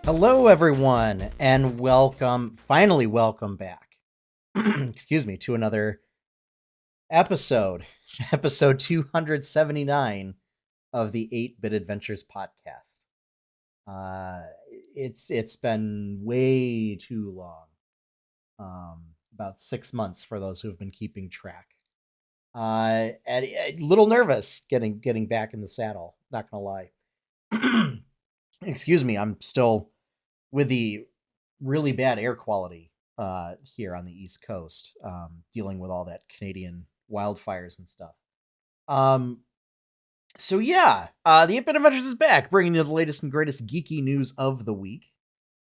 Hello, everyone, and finally, welcome back. Excuse me, to another episode, episode 279 of the 8-Bit Adventures podcast. Uh, it's been way too long, about 6 months for those who have been keeping track. And a little nervous getting back in the saddle. Not gonna lie. Excuse me, I'm still with the really bad air quality here on the East Coast, dealing with all that Canadian wildfires and stuff. Um, so yeah, the Infinite Adventures is back, bringing you the latest and greatest geeky news of the week.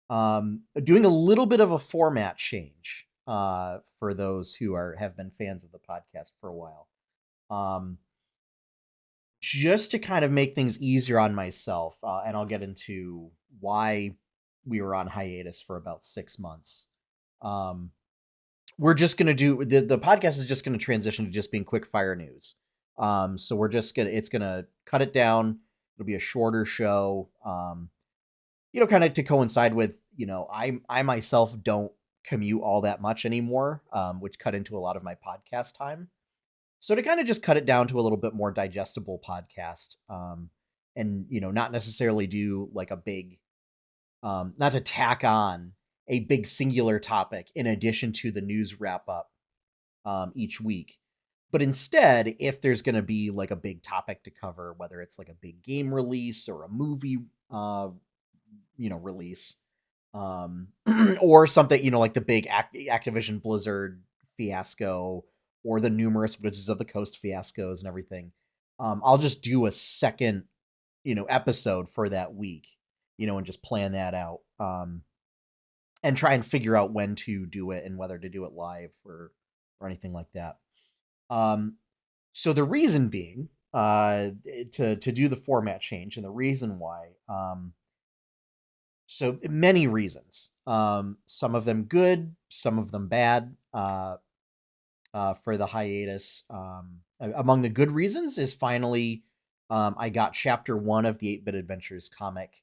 Doing a little bit of a format change for those who have been fans of the podcast for a while. Um, just to kind of make things easier on myself, and I'll get into why we were on hiatus for about 6 months. Um, we're just gonna do the podcast is just gonna transition to just being quick fire news. So it's gonna cut it down. It'll be a shorter show. Kind of to coincide with I myself don't commute all that much anymore, which cut into a lot of my podcast time. So to kind of just cut it down to a little bit more digestible podcast, and not necessarily do like a big, not to tack on a big singular topic in addition to the news wrap up each week. But instead, if there's going to be like a big topic to cover, whether it's like a big game release or a movie, release, or something, like the big Activision Blizzard fiasco or the numerous Wizards of the Coast fiascos and everything, I'll just do a second, episode for that week, and just plan that out. And try and figure out when to do it and whether to do it live or anything like that. So the reason being, to do the format change, and the reason why, so many reasons. Some of them good, some of them bad. For the hiatus, among the good reasons is finally, I got chapter 1 of the 8-Bit Adventures comic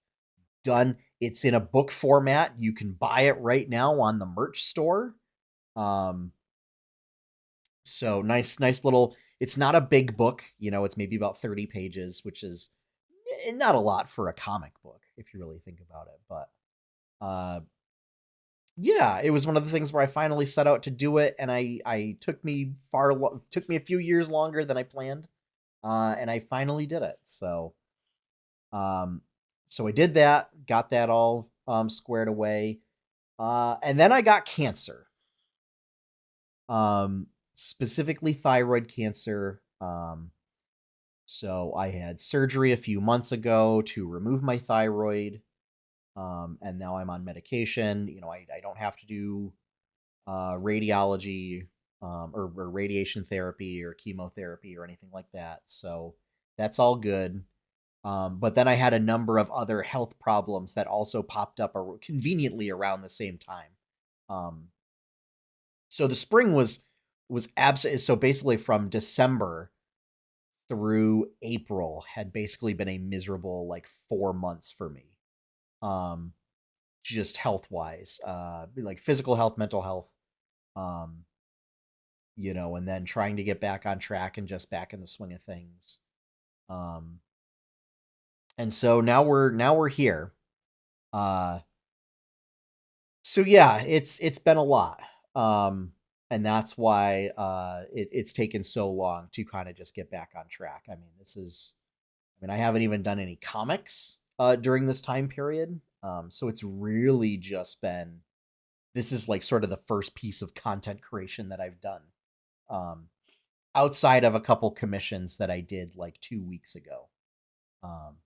done. It's in a book format. You can buy it right now on the merch store. So nice little. It's not a big book, it's maybe about 30 pages, which is not a lot for a comic book if you really think about it. But yeah, it was one of the things where I finally set out to do it, and I took me a few years longer than I planned, and I finally did it. Um, so I did that, got that all squared away, and then I got cancer, specifically thyroid cancer. So I had surgery a few months ago to remove my thyroid, and now I'm on medication. I don't have to do radiology, or radiation therapy or chemotherapy or anything like that. So that's all good. But then I had a number of other health problems that also popped up conveniently around the same time. Um, so the spring was absent. So basically, from December through April had basically been a miserable like 4 months for me. Um, just health wise, like physical health, mental health. Um, and then trying to get back on track and just back in the swing of things. Um, and so now we're here. Uh, so yeah, it's been a lot. And that's why it's taken so long to kind of just get back on track. I haven't even done any comics during this time period. So it's really just been, this is like sort of the first piece of content creation that I've done. Um, Outside of a couple commissions that I did like 2 weeks ago. Um,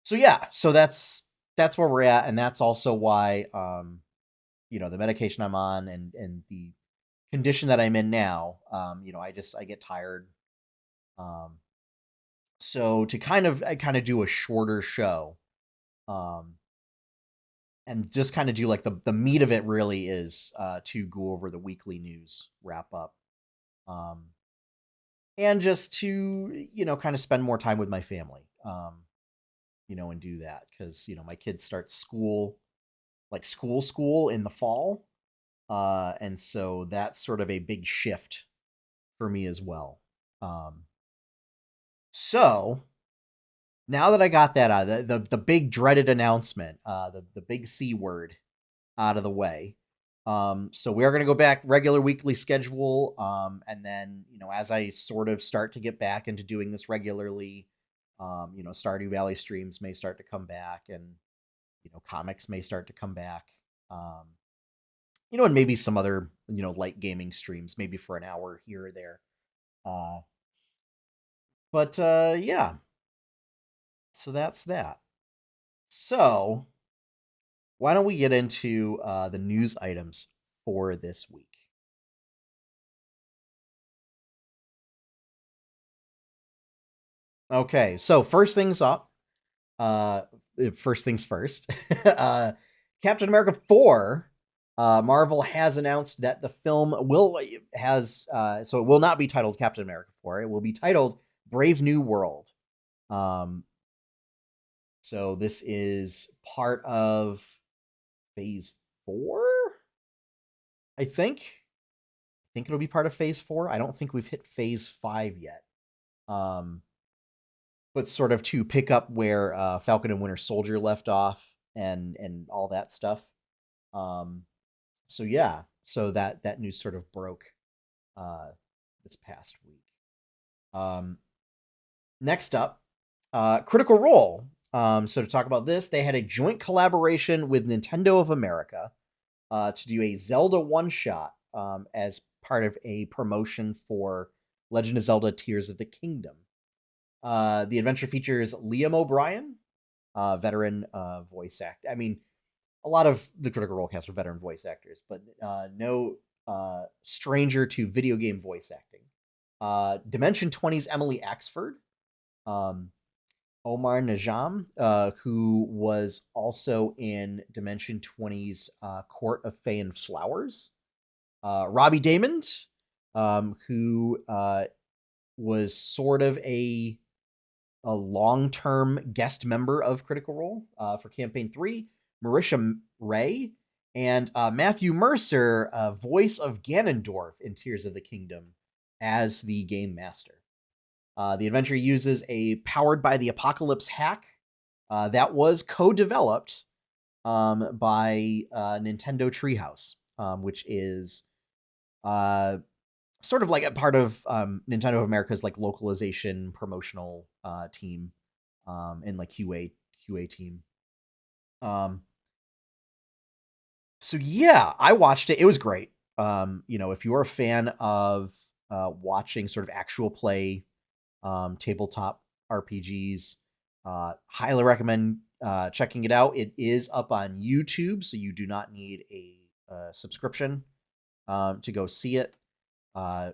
so yeah, so that's where we're at, and that's also why, the medication I'm on and the condition that I'm in now, I get tired. Um, so to I kind of do a shorter show, um, and just kind of do like the meat of it really is to go over the weekly news wrap up. Um, and just to kind of spend more time with my family. and do that because my kids start school, like school in the fall, and so that's sort of a big shift for me as well. So now that I got that out, the big dreaded announcement, the big C word out of the way. So we are going to go back regular weekly schedule. And then, as I sort of start to get back into doing this regularly, Stardew Valley streams may start to come back, and, comics may start to come back. And maybe some other, light gaming streams, maybe for an hour here or there. But yeah, so that's that. So why don't we get into the news items for this week? Okay, so first things up, first things first. Captain America 4, Marvel has announced that the film so it will not be titled Captain America 4. It will be titled Brave New World. So this is part of Phase 4, I think. I think it'll be part of Phase 4. I don't think we've hit Phase 5 yet. But sort of to pick up where Falcon and Winter Soldier left off and all that stuff. So yeah, so that news sort of broke this past week. Next up, Critical Role. So to talk about this, they had a joint collaboration with Nintendo of America to do a Zelda one-shot as part of a promotion for Legend of Zelda Tears of the Kingdom. The adventure features Liam O'Brien, veteran voice actor. I mean, a lot of the Critical Role cast are veteran voice actors, but no stranger to video game voice acting. Dimension 20's Emily Axford. Omar Najam, who was also in Dimension 20's Court of Fey and Flowers. Robbie Daymond, who was sort of a long-term guest member of Critical Role for Campaign 3. Marisha Ray, and Matthew Mercer, voice of Ganondorf in Tears of the Kingdom, as the game master. The adventure uses a Powered by the Apocalypse hack that was co-developed by Nintendo Treehouse, which is sort of like a part of Nintendo of America's like localization promotional team and like QA team. So yeah, I watched it. It was great. If you're a fan of watching sort of actual play tabletop RPGs, highly recommend checking it out. It is up on YouTube, so you do not need a subscription to go see it. And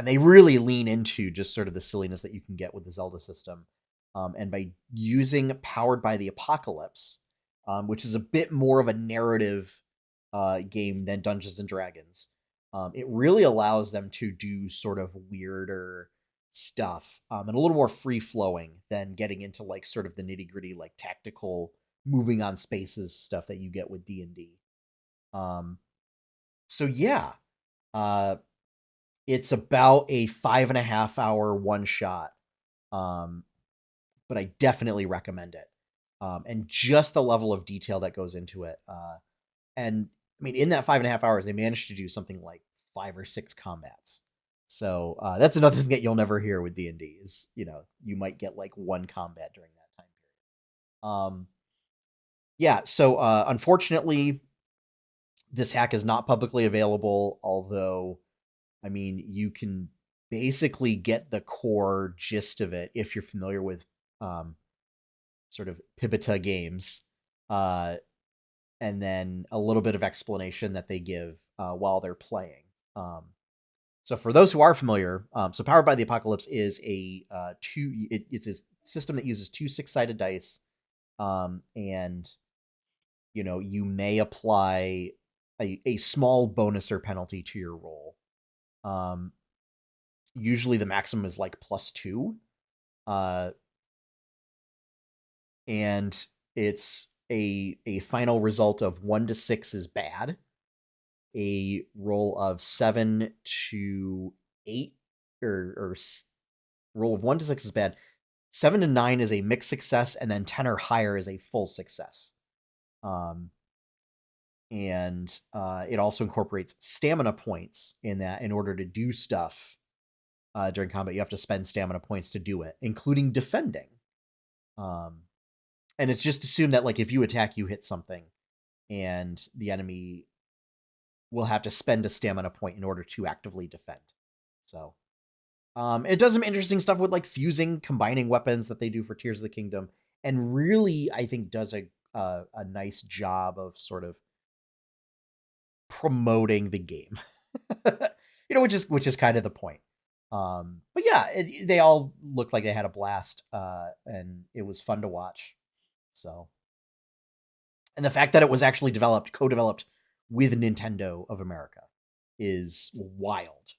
they really lean into just sort of the silliness that you can get with the Zelda system. And by using Powered by the Apocalypse, which is a bit more of a narrative game than Dungeons and Dragons, it really allows them to do sort of weirder stuff and a little more free flowing than getting into like sort of the nitty gritty, like tactical moving on spaces stuff that you get with D&D. So yeah, it's about a 5.5 hour one shot. But I definitely recommend it. And just the level of detail that goes into it. And I mean, in that 5.5 hours, they managed to do something like 5 or 6 combats. So that's another thing that you'll never hear with D&D is, you might get like 1 combat during that time period. Yeah, so unfortunately, this hack is not publicly available, although, I mean, you can basically get the core gist of it if you're familiar with sort of Pibita games, and then a little bit of explanation that they give while they're playing. So for those who are familiar, so Powered by the Apocalypse is it's a system that uses 2 6-sided dice, and you may apply a small bonus or penalty to your roll. Usually the maximum is like +2. and it's a final result of 1 to 6 is bad, a roll of 7 to 8 or roll of 1 to 6 is bad. 7 to 9 is a mixed success, and then 10 or higher is a full success. And it also incorporates stamina points in that in order to do stuff during combat, you have to spend stamina points to do it, including defending. And it's just assumed that, like, if you attack, you hit something, and the enemy will have to spend a stamina point in order to actively defend. So it does some interesting stuff with, like, fusing, combining weapons that they do for Tears of the Kingdom, and really, I think, does a nice job of sort of promoting the game. which is kind of the point. But yeah, they all looked like they had a blast, and it was fun to watch. So, and the fact that it was actually co-developed with Nintendo of America is wild.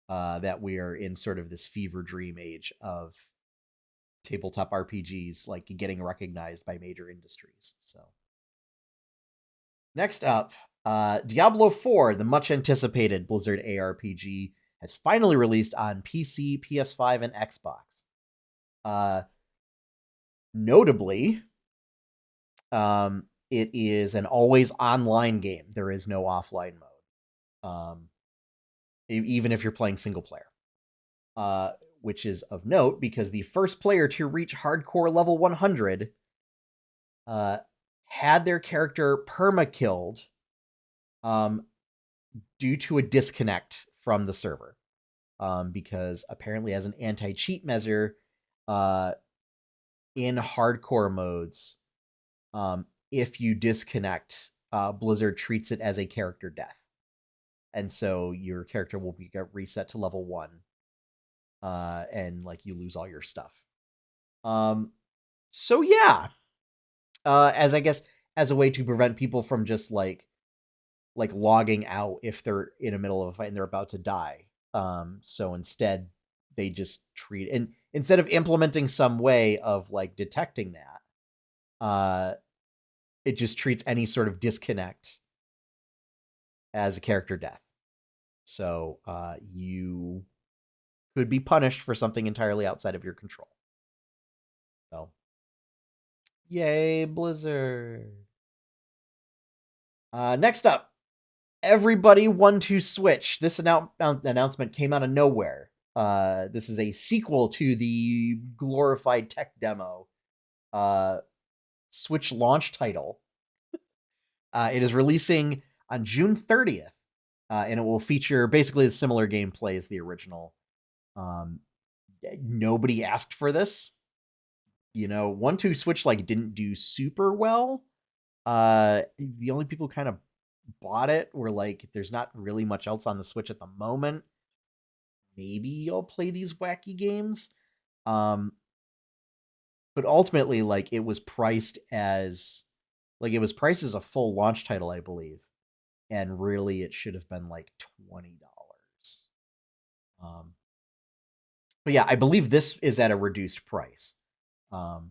That we are in sort of this fever dream age of tabletop RPGs, like, getting recognized by major industries. So, next up, Diablo 4, the much anticipated Blizzard ARPG, has finally released on PC, PS5, and Xbox. Notably, it is an always online game. There is no offline mode, even if you're playing single player. Which is of note because the first player to reach hardcore level 100 had their character perma-killed due to a disconnect from the server. Because apparently, as an anti-cheat measure, in hardcore modes, if you disconnect, Blizzard treats it as a character death. And so your character will get reset to level 1. And, like, you lose all your stuff. So yeah. As I guess, as a way to prevent people from just like logging out if they're in the middle of a fight and they're about to die. So instead they just treat, and instead of implementing some way of, like, detecting that, it just treats any sort of disconnect as a character death. So you could be punished for something entirely outside of your control. So, yay, Blizzard. Next up, everybody 1-2 Switch. This announcement came out of nowhere. This is a sequel to the glorified tech demo. Switch launch title. It is releasing on June 30th, and it will feature basically the similar gameplay as the original. Nobody asked for this. 1-2 Switch, like, didn't do super well. The only people who kind of bought it were, like, there's not really much else on the Switch at the moment. Maybe I'll play these wacky games. But ultimately, like, it was priced as a full launch title, I believe. And really it should have been like $20. But yeah, I believe this is at a reduced price. But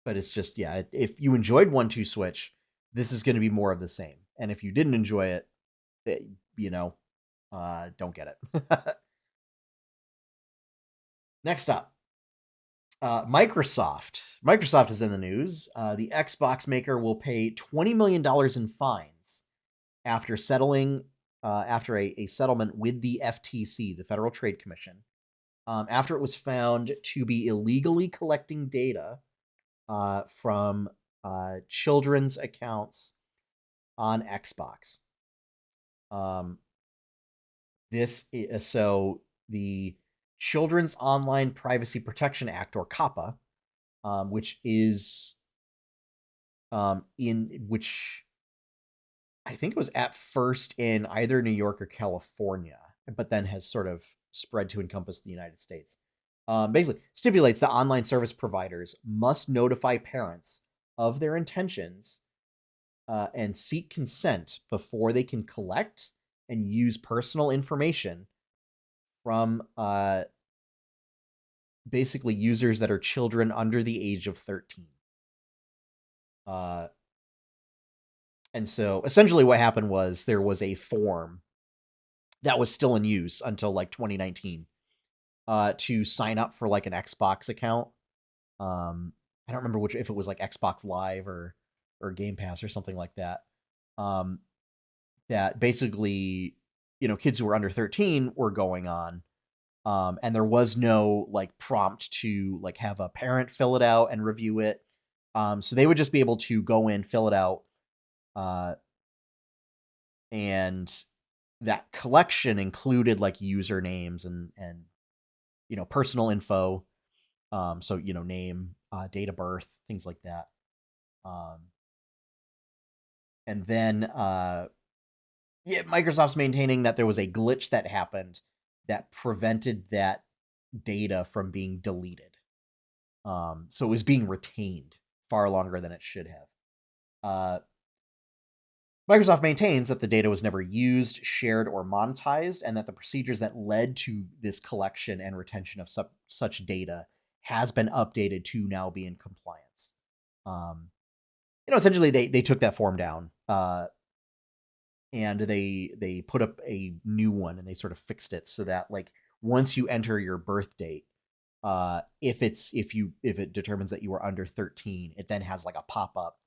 it's just, yeah, if you enjoyed 1-2 Switch, this is going to be more of the same. And if you didn't enjoy it, don't get it. Next up, Microsoft. Microsoft is in the news. The Xbox maker will pay $20 million in fines after settling after a settlement with the FTC, the Federal Trade Commission, after it was found to be illegally collecting data from children's accounts on Xbox. So the Children's Online Privacy Protection Act, or COPPA, which is which I think it was at first in either New York or California, but then has sort of spread to encompass the United States. Basically stipulates that online service providers must notify parents of their intentions and seek consent before they can collect and use personal information from basically users that are children under the age of 13. And so essentially what happened was there was a form that was still in use until like 2019 to sign up for like an Xbox account. I don't remember if it was like Xbox Live or Game Pass or something like that. That basically, kids who were under 13 were going on. And there was no like prompt to like have a parent fill it out and review it. So they would just be able to go in, fill it out, and that collection included like usernames and personal info. So name, date of birth, things like that. And then Microsoft's maintaining that there was a glitch that happened that prevented that data from being deleted. So it was being retained far longer than it should have. Microsoft maintains that the data was never used, shared, or monetized, and that the procedures that led to this collection and retention of such data has been updated to now be in compliance. Essentially they took that form down, and they put up a new one, and they sort of fixed it so that like once you enter your birth date, if it determines that you are under 13, it then has like a pop-up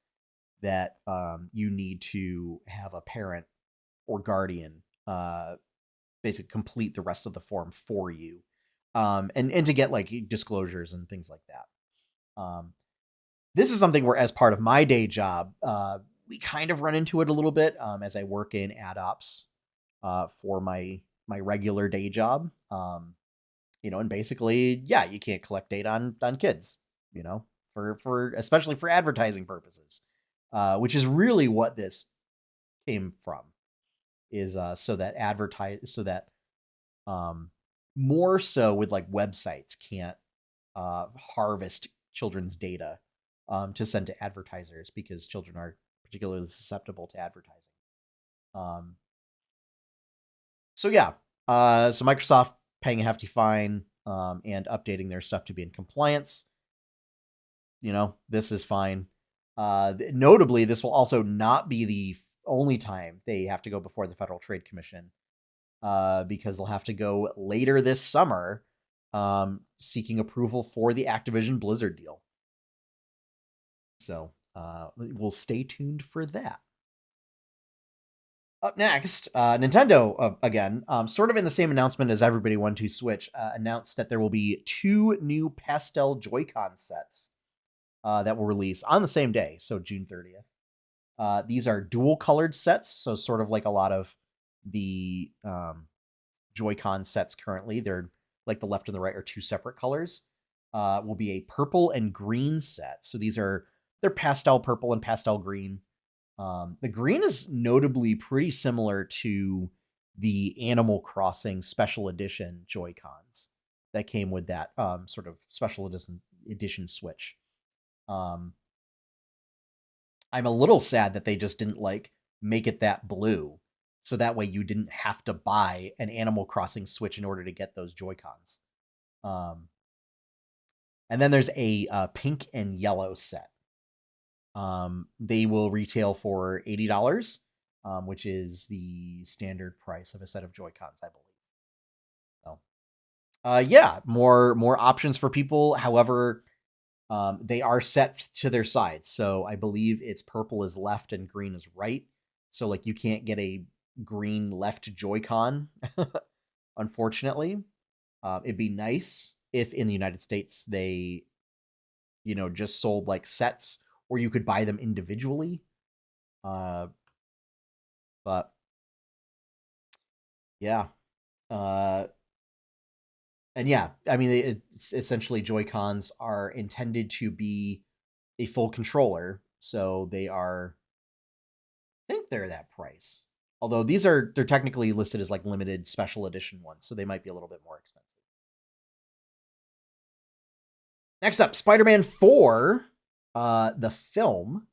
that you need to have a parent or guardian basically complete the rest of the form for you, and to get like disclosures and things like that. This is something where, as part of my day job, we kind of run into it a little bit as I work in ad ops for my regular day job. And basically, yeah, you can't collect data on kids, for especially for advertising purposes. Which is really what this came from, is so that more so with like websites can't harvest children's data to send to advertisers, because children are particularly susceptible to advertising. So Microsoft paying a hefty fine and updating their stuff to be in compliance. This is fine. Notably, this will also not be the only time they have to go before the Federal Trade Commission, because they'll have to go later this summer seeking approval for the Activision Blizzard deal. So we'll stay tuned for that. Up next, Nintendo, again, sort of in the same announcement as everybody wanted to Switch, announced that there will be 2 new pastel Joy-Con sets that will release on the same day, so June 30th. These are dual-colored sets, so sort of like a lot of the Joy-Con sets currently. They're like the left and the right are 2 separate colors. Will be a purple and green set. So they're pastel purple and pastel green. The green is notably pretty similar to the Animal Crossing Special Edition Joy-Cons that came with that sort of special edition Switch. I'm a little sad that they just didn't like make it that blue, so that way you didn't have to buy an Animal Crossing Switch in order to get those Joy-Cons. And then there's a pink and yellow set. They will retail for $80, which is the standard price of a set of Joy-Cons, I believe. So, more options for people. However, they are set to their sides. So I believe it's purple is left and green is right. So like you can't get a green left Joy-Con, unfortunately. It'd be nice if in the United States they, just sold like sets, or you could buy them individually. But yeah. And yeah, I mean, it's essentially Joy-Cons are intended to be a full controller, so I think they're that price. Although they're technically listed as like limited special edition ones, so they might be a little bit more expensive. Next up, Spider-Man 4, the film.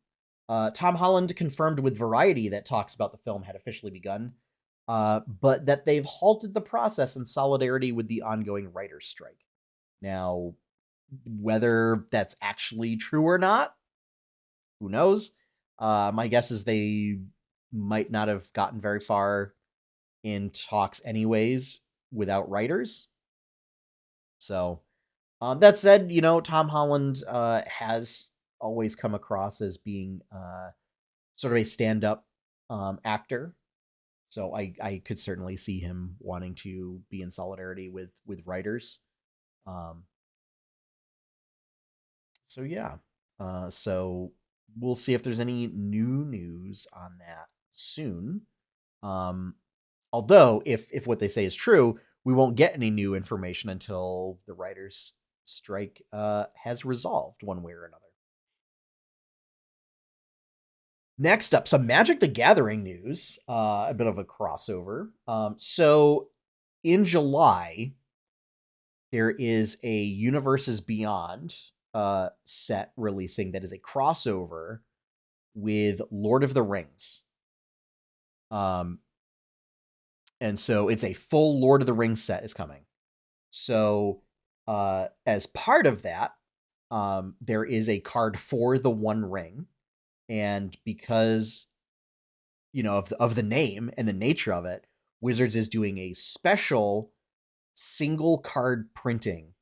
Tom Holland confirmed with Variety that talks about the film had officially begun, but that they've halted the process in solidarity with the ongoing writer's strike. Now, Whether that's actually true or not, who knows? My guess is they might not have gotten very far in talks anyways without writers. So, that said, Tom Holland has always come across as being sort of a stand-up actor. So I could certainly see him wanting to be in solidarity with writers. Um, so yeah, so we'll see if there's any new news on that soon. Um, Although, if what they say is true, we won't get any new information until the writers' strike has resolved one way or another. Next up, some Magic the Gathering news, a bit of a crossover. So in July, there is a Universes Beyond set releasing that is a crossover with Lord of the Rings. Um, and so it's a full Lord of the Rings set is coming. So as part of that, there is a card for the One Ring, and because of the name and the nature of it, Wizards is doing a special single card printing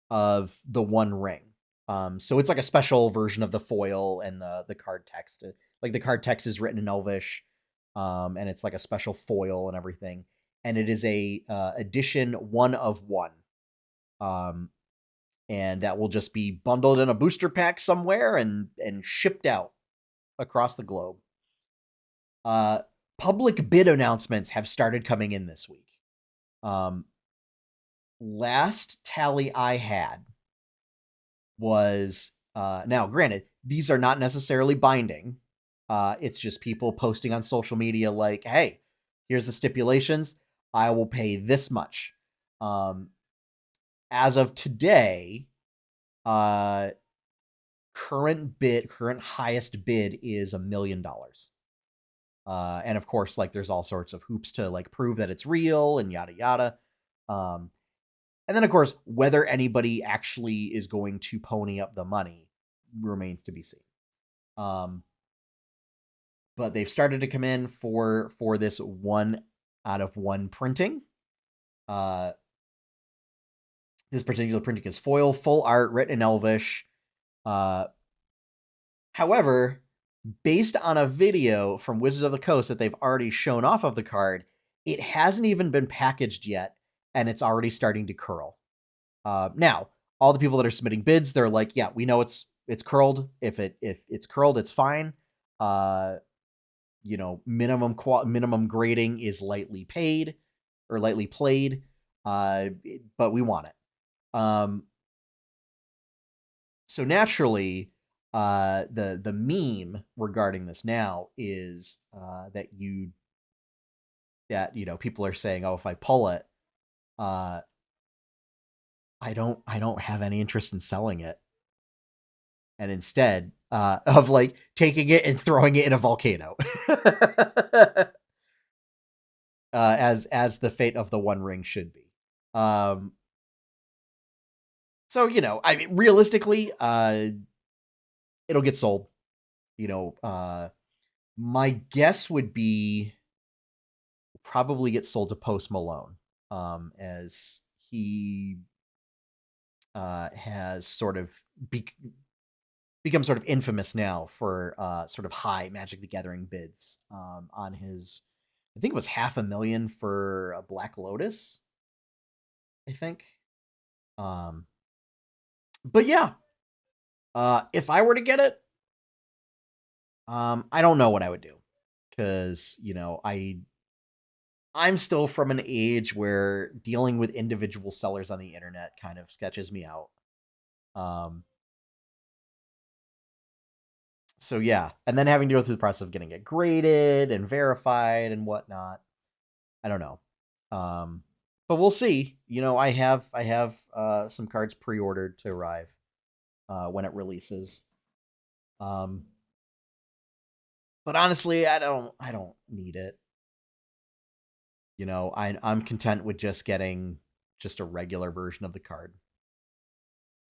of the One Ring. So it's like a special version of the foil and the card text. Like the card text is written in Elvish, and it's like a special foil and everything. And it is a edition 1 of 1. Um, and that will just be bundled in a booster pack somewhere and shipped out across the globe. Public bid announcements have started coming in this week. Last tally I had was now granted, these are not necessarily binding. It's just people posting on social media like, hey, here's the stipulations. I will pay this much. As of today, current highest bid is $1 million. And of course, like there's all sorts of hoops to like prove that it's real and yada yada. And then of course, whether anybody actually is going to pony up the money remains to be seen. But they've started to come in for this 1/1 printing. This particular printing is foil, full art, written in Elvish. However, based on a video from Wizards of the Coast that they've already shown off of the card, it hasn't even been packaged yet, and it's already starting to curl. Now, all the people that are submitting bids, they're like, yeah, we know it's curled. If it's curled, it's fine. Minimum grading is lightly paid or lightly played, but we want it. So naturally, the meme regarding this now is that people are saying, oh, if I pull it, I don't have any interest in selling it, and instead of like taking it and throwing it in a volcano, as the fate of the One Ring should be. So I mean, realistically, it'll get sold. My guess would be probably get sold to Post Malone, as he has sort of become sort of infamous now for sort of high Magic the Gathering bids on his. I think it was $500,000 for a Black Lotus, I think. But yeah, if I were to get it, I don't know what I would do, because I'm still from an age where dealing with individual sellers on the internet kind of sketches me out. So yeah, and then having to go through the process of getting it graded and verified and whatnot. I don't know. But we'll see. I have some cards pre-ordered to arrive when it releases. But honestly, I don't need it. I'm content with just getting just a regular version of the card.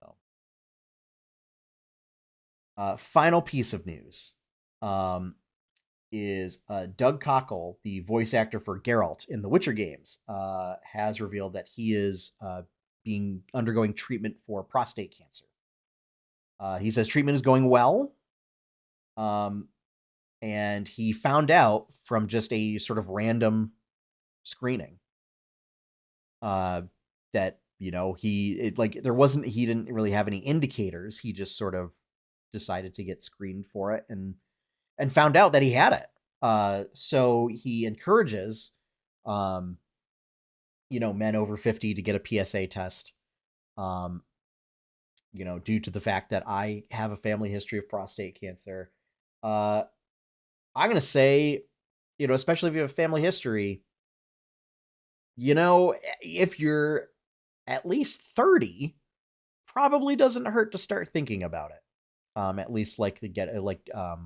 So Final piece of news is Doug Cockle, the voice actor for Geralt in the Witcher games, has revealed that he is undergoing treatment for prostate cancer. He says treatment is going well, and he found out from just a sort of random screening that he didn't really have any indicators. He just sort of decided to get screened for it and found out that he had it. So he encourages men over 50 to get a PSA test. Due to the fact that I have a family history of prostate cancer. I'm going to say, especially if you have a family history, if you're at least 30, probably doesn't hurt to start thinking about it. At least like to get because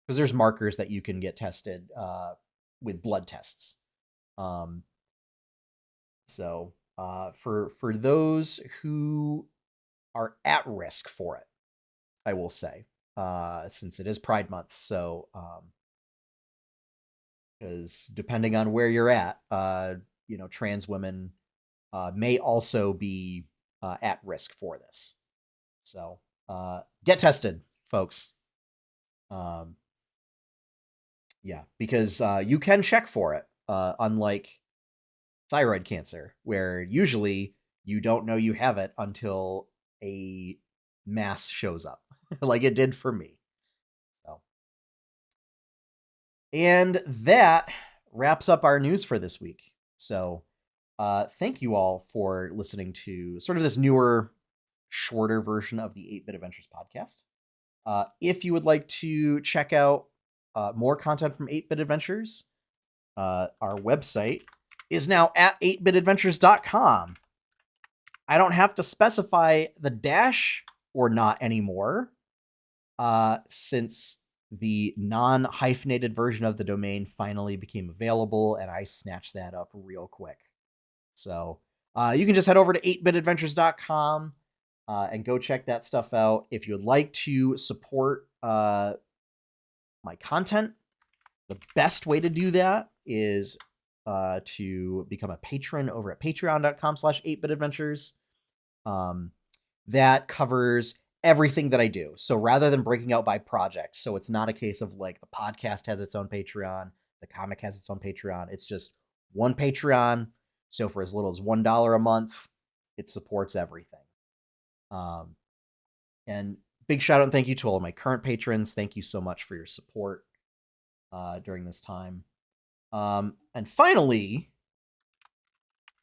there's markers that you can get tested with blood tests. So for those who are at risk for it, I will say, since it is Pride Month, so because depending on where you're at, trans women may also be at risk for this. So get tested, folks. Because you can check for it, unlike thyroid cancer, where usually you don't know you have it until a mass shows up, like it did for me. So, and that wraps up our news for this week. So, thank you all for listening to sort of this newer, shorter version of the 8-Bit Adventures podcast. If you would like to check out more content from 8-Bit Adventures, our website is now at 8bitadventures.com. I don't have to specify the dash or not anymore, since the non-hyphenated version of the domain finally became available, and I snatched that up real quick. So you can just head over to 8bitadventures.com and go check that stuff out. If you would like to support my content, the best way to do that is to become a patron over at patreon.com/8bitadventures. That covers everything that I do. So rather than breaking out by project, so it's not a case of like the podcast has its own Patreon, the comic has its own Patreon. It's just one Patreon. So for as little as $1 a month, it supports everything. And big shout out and thank you to all of my current patrons. Thank you so much for your support during this time. And finally,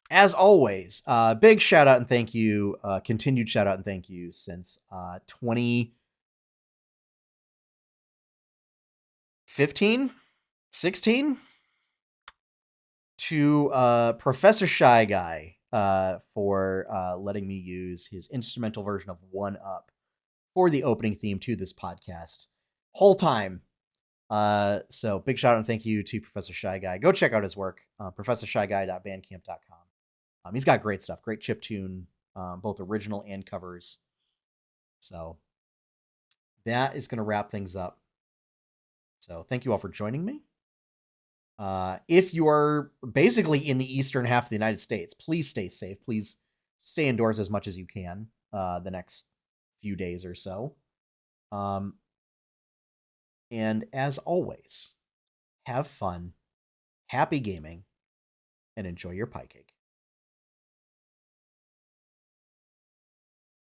as always, big shout out and thank you, continued shout out and thank you since 2015, 16 to Professor Shy Guy for letting me use his instrumental version of One Up for the opening theme to this podcast. Whole time. So big shout out and thank you to Professor Shy Guy. Go check out his work, professorshyguy.bandcamp.com. He's got great stuff, great chiptune, both original and covers. So that is going to wrap things up. So thank you all for joining me. If you are basically in the eastern half of the United States, please stay safe. Please stay indoors as much as you can the next few days or so. And as always, have fun, happy gaming, and enjoy your pie cake.